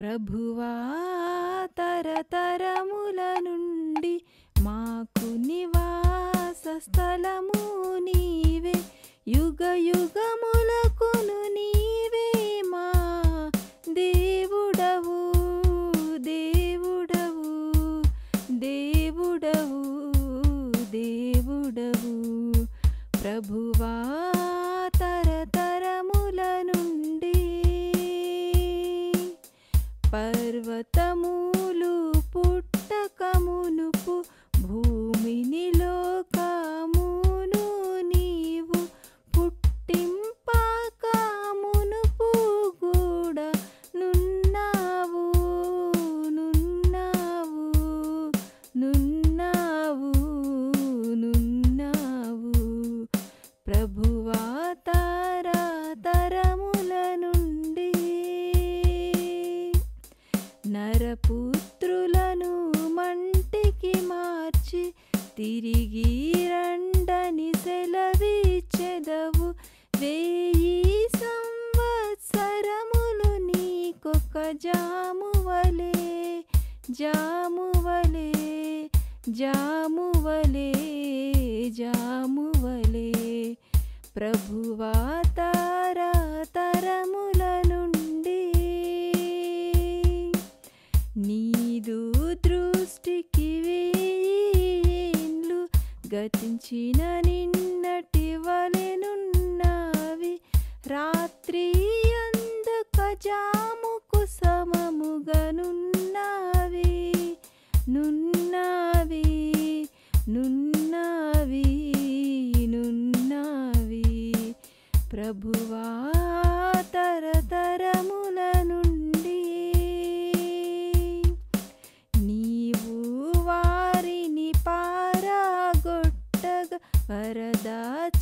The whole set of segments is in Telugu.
ప్రభువా తరతరముల నుండి మాకు నివాస స్థలము నీవే, యుగ యుగములకును నీవే మా దేవుడవు దేవుడవు దేవుడవు దేవుడవు. ప్రభువా తరతరముల నుండి పర్వతములు పుట్టకమునుపు భూమిని లోకమును నీవు పుట్టింపకమునుపు కూడా నున్నావు నున్నావు నున్నావు నున్నావు. ప్రభువా తరతరముల నుండి నరపుత్రులను మంటికి మార్చి తిరిగి రండని సెలవిచ్చెదవు. 1000 సంవత్సరములు నీకొక జామువలే జామువలే జామువలే జామువలే. ప్రభువా తరతరముల నుండి నీదు దృష్టికి 1000 ఏండ్లు గతించిన నిన్నటి వలెనున్నవి. రాత్రి అందక జాముకు సమముగా నున్నవి నున్నవి నున్నవి నున్నవి. ప్రభువా తరతరముల నుండి నీవు వారిని పారగొట్టగా వరద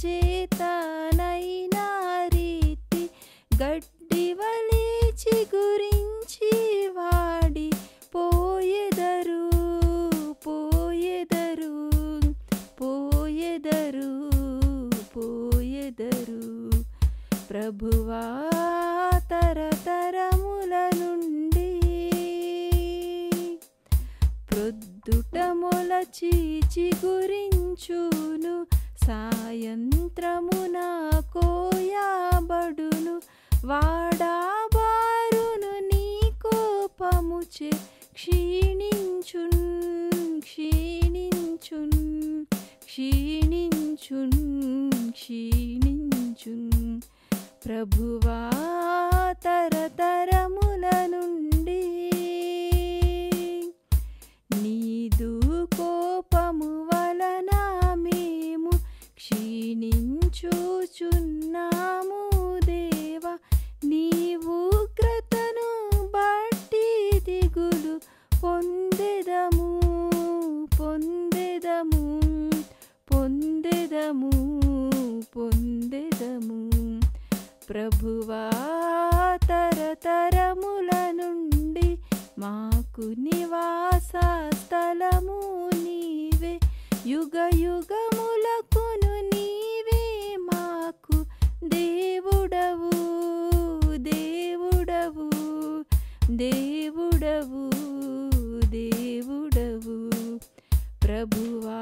చేతనైనా రీతి గడ్డివలే చిగురించి వాడి పోయెదరు పోయెదరు పోయెదరు పోయెదరు. ప్రభువా తరతరముల నుండి ప్రొద్దుట మొలచి చిగురించును, సాయంత్రమున కోయబడును. వాడబారును నీ కోపముచే క్షీణించున్ క్షీణించున్ క్షీణించున్ క్షీణించున్. ప్రభువా తరతరముల నుండి నీదు కోపము వలన మేము క్షీణించుచున్నాము దేవా. నీవు ఉగ్రతను బట్టి దిగులు పొందెదము పొందెదము పొందెదము పొందెదము. ప్రభువా తరతరముల నుండి మాకు నివాస స్థలము నీవే, యుగ యుగములకును నీవే మాకు దేవుడవు దేవుడవు దేవుడవు దేవుడవు. ప్రభువా